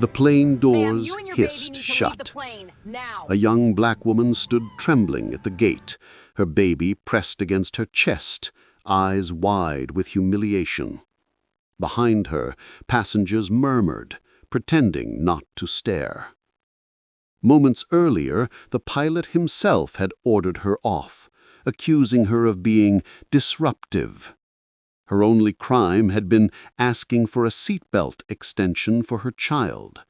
The plane Ma'am, doors you and your baby hissed need to leave the shut. plane, now. A young black woman stood trembling at the gate, her baby pressed against her chest, eyes wide with humiliation. Behind her, passengers murmured, pretending not to stare. Moments earlier, the pilot himself had ordered her off, accusing her of being disruptive. Her only crime had been asking for a seatbelt extension for her child.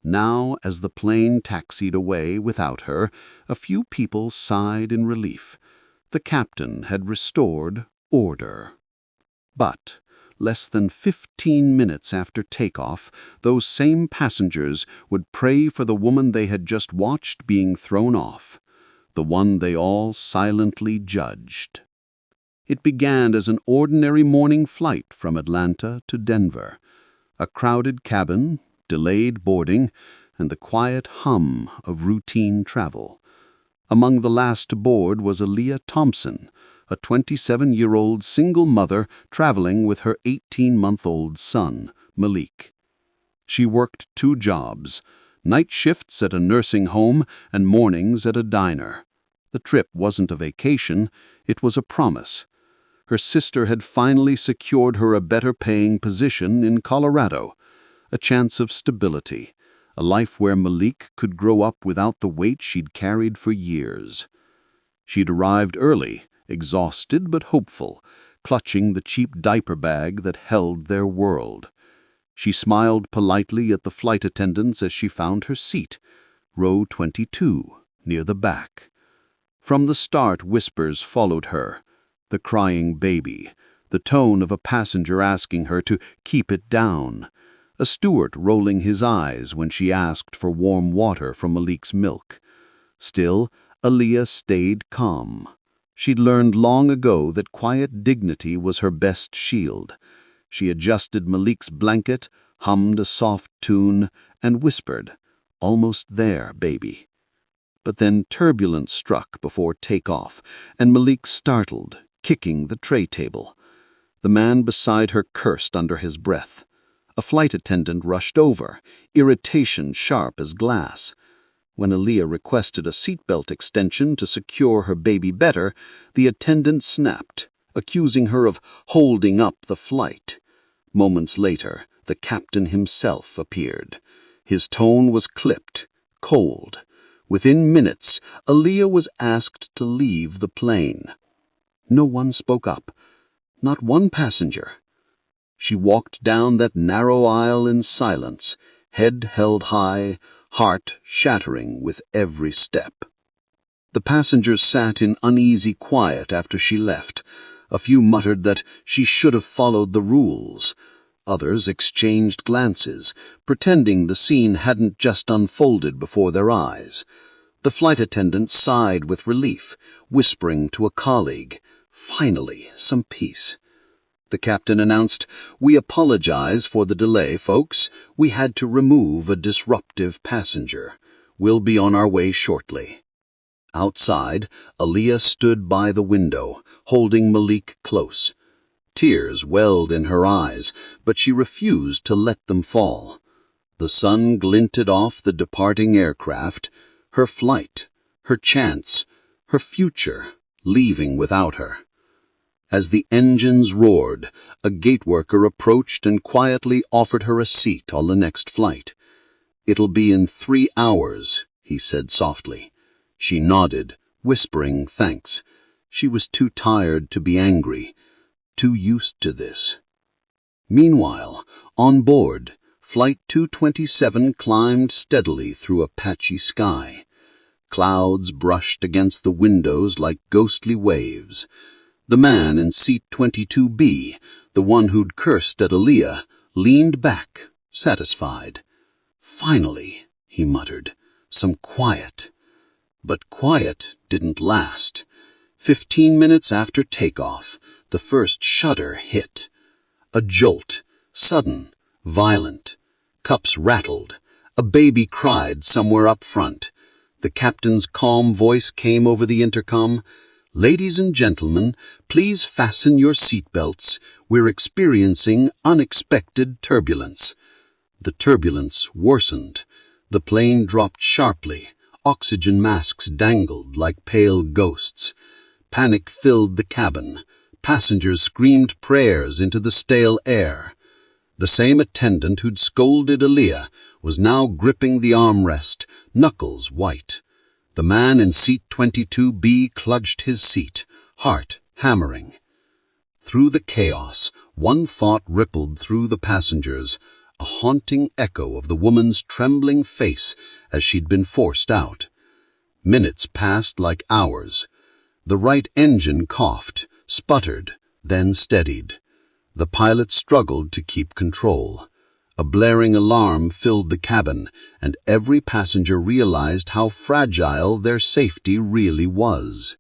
Now, as the plane taxied away without her, a few people sighed in relief. The captain had restored order. But less than 15 minutes after takeoff, those same passengers would pray for the woman they had just watched being thrown off, the one they all silently judged. It began as an ordinary morning flight from Atlanta to Denver. A crowded cabin, delayed boarding, and the quiet hum of routine travel. Among the last to board was Aaliyah Thompson, a 27-year-old single mother traveling with her 18-month-old son, Malik. She worked 2 jobs, night shifts at a nursing home and mornings at a diner. The trip wasn't a vacation, it was a promise. Her sister had finally secured her a better-paying position in Colorado, a chance of stability, a life where Malik could grow up without the weight she'd carried for years. She'd arrived early, exhausted but hopeful, clutching the cheap diaper bag that held their world. She smiled politely at the flight attendants as she found her seat, row 22, near the back. From the start, whispers followed her. The crying baby, the tone of a passenger asking her to keep it down, a steward rolling his eyes when she asked for warm water from Malik's milk. Still, Aaliyah stayed calm. She'd learned long ago that quiet dignity was her best shield. She adjusted Malik's blanket, hummed a soft tune, and whispered, "Almost there, baby." But then turbulence struck before takeoff, and Malik startled, kicking the tray table. The man beside her cursed under his breath. A flight attendant rushed over, irritation sharp as glass. When Aaliyah requested a seatbelt extension to secure her baby better, the attendant snapped, accusing her of holding up the flight. Moments later, the captain himself appeared. His tone was clipped, cold. Within minutes, Aaliyah was asked to leave the plane. No one spoke up, not one passenger. She walked down that narrow aisle in silence, head held high, heart shattering with every step. The passengers sat in uneasy quiet after she left. A few muttered that she should have followed the rules. Others exchanged glances, pretending the scene hadn't just unfolded before their eyes. The flight attendant sighed with relief, whispering to a colleague, "Finally, some peace." The captain announced, "We apologize for the delay, folks. We had to remove a disruptive passenger. We'll be on our way shortly." Outside, Aaliyah stood by the window, holding Malik close. Tears welled in her eyes, but she refused to let them fall. The sun glinted off the departing aircraft, her flight, her chance, her future, leaving without her. As the engines roared, a gateworker approached and quietly offered her a seat on the next flight. "It'll be in 3 hours," he said softly. She nodded, whispering thanks. She was too tired to be angry, too used to this. Meanwhile, on board, Flight 227 climbed steadily through a patchy sky. Clouds brushed against the windows like ghostly waves. The man in seat 22B, the one who'd cursed at Aaliyah, leaned back, satisfied. "Finally," he muttered, "some quiet." But quiet didn't last. 15 minutes after takeoff, the first shudder hit. A jolt, sudden, violent. Cups rattled. A baby cried somewhere up front. The captain's calm voice came over the intercom. "Ladies and gentlemen, please fasten your seatbelts. We're experiencing unexpected turbulence." The turbulence worsened. The plane dropped sharply. Oxygen masks dangled like pale ghosts. Panic filled the cabin. Passengers screamed prayers into the stale air. The same attendant who'd scolded Aaliyah was now gripping the armrest, knuckles white. The man in seat 22B clutched his seat, heart hammering. Through the chaos, one thought rippled through the passengers, a haunting echo of the woman's trembling face as she'd been forced out. Minutes passed like hours. The right engine coughed, sputtered, then steadied. The pilot struggled to keep control. A blaring alarm filled the cabin, and every passenger realized how fragile their safety really was.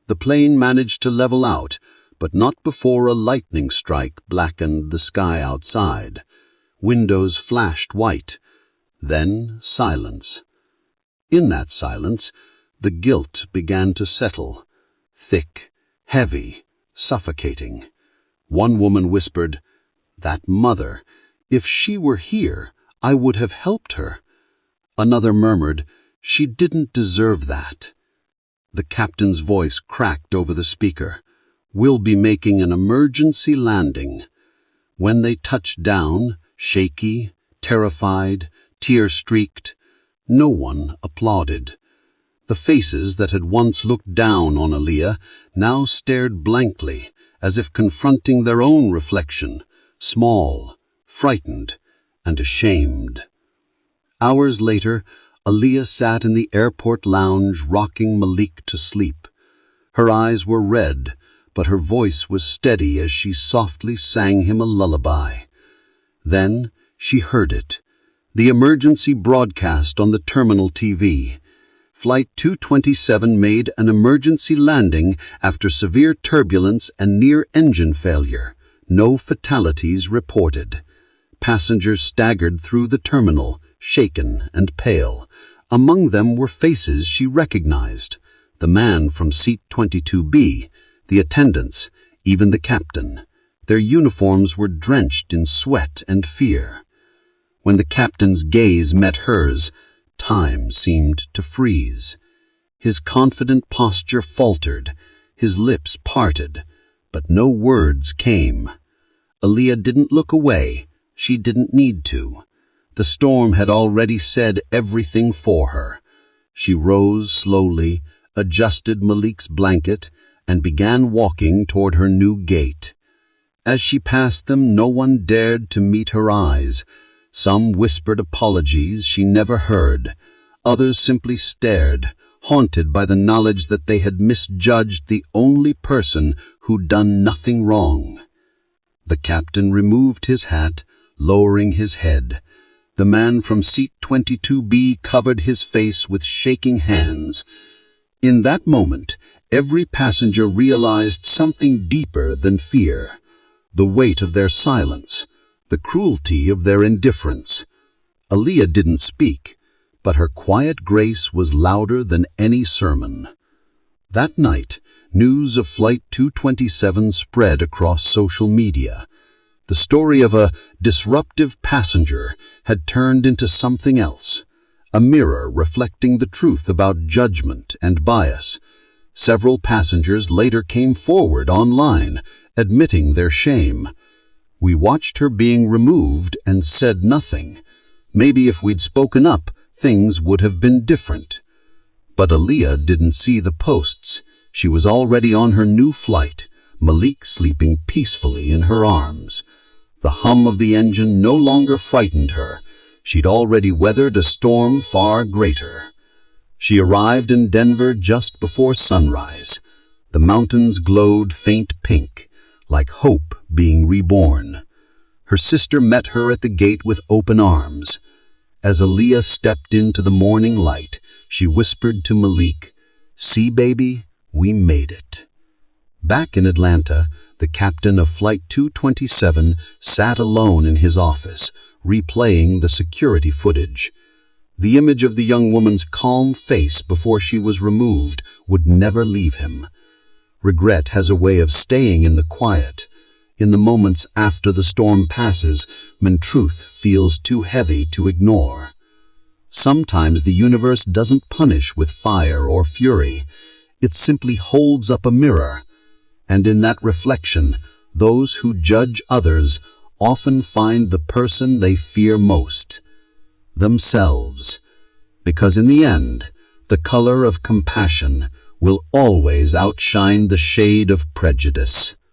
The plane managed to level out, but not before a lightning strike blackened the sky outside. Windows flashed white, then silence. In that silence, the guilt began to settle, thick, heavy, suffocating. One woman whispered, "That mother, if she were here, I would have helped her." Another murmured, "She didn't deserve that." The captain's voice cracked over the speaker. "We'll be making an emergency landing." When they touched down, shaky, terrified, tear-streaked, no one applauded. The faces that had once looked down on Aaliyah now stared blankly, as if confronting their own reflection, small, frightened, and ashamed. Hours later, Aaliyah sat in the airport lounge rocking Malik to sleep. Her eyes were red, but her voice was steady as she softly sang him a lullaby. Then she heard it, the emergency broadcast on the terminal TV. Flight 227 made an emergency landing after severe turbulence and near engine failure. No fatalities reported. Passengers staggered through the terminal, shaken and pale. Among them were faces she recognized. The man from seat 22B, the attendants, even the captain. Their uniforms were drenched in sweat and fear. When the captain's gaze met hers, time seemed to freeze. His confident posture faltered, his lips parted, but no words came. Aaliyah didn't look away. She didn't need to. The storm had already said everything for her. She rose slowly, adjusted Malik's blanket, and began walking toward her new gate. As she passed them, no one dared to meet her eyes. Some whispered apologies she never heard. Others simply stared, haunted by the knowledge that they had misjudged the only person who'd done nothing wrong. The captain removed his hat, lowering his head. The man from seat 22B covered his face with shaking hands. In that moment, every passenger realized something deeper than fear. The weight of their silence, the cruelty of their indifference. Aaliyah didn't speak, but her quiet grace was louder than any sermon. That night, news of Flight 227 spread across social media. The story of a disruptive passenger had turned into something else, a mirror reflecting the truth about judgment and bias. Several passengers later came forward online, admitting their shame. "We watched her being removed and said nothing. Maybe if we'd spoken up, things would have been different." But Aaliyah didn't see the posts. She was already on her new flight, Malik sleeping peacefully in her arms. The hum of the engine no longer frightened her. She'd already weathered a storm far greater. She arrived in Denver just before sunrise. The mountains glowed faint pink, like hope being reborn. Her sister met her at the gate with open arms. As Aaliyah stepped into the morning light, she whispered to Malik, "See, baby, we made it." Back in Atlanta, the captain of Flight 227 sat alone in his office, replaying the security footage. The image of the young woman's calm face before she was removed would never leave him. Regret has a way of staying in the quiet, in the moments after the storm passes, when truth feels too heavy to ignore. Sometimes the universe doesn't punish with fire or fury. It simply holds up a mirror, and in that reflection, those who judge others often find the person they fear most, themselves. Because in the end, the color of compassion will always outshine the shade of prejudice.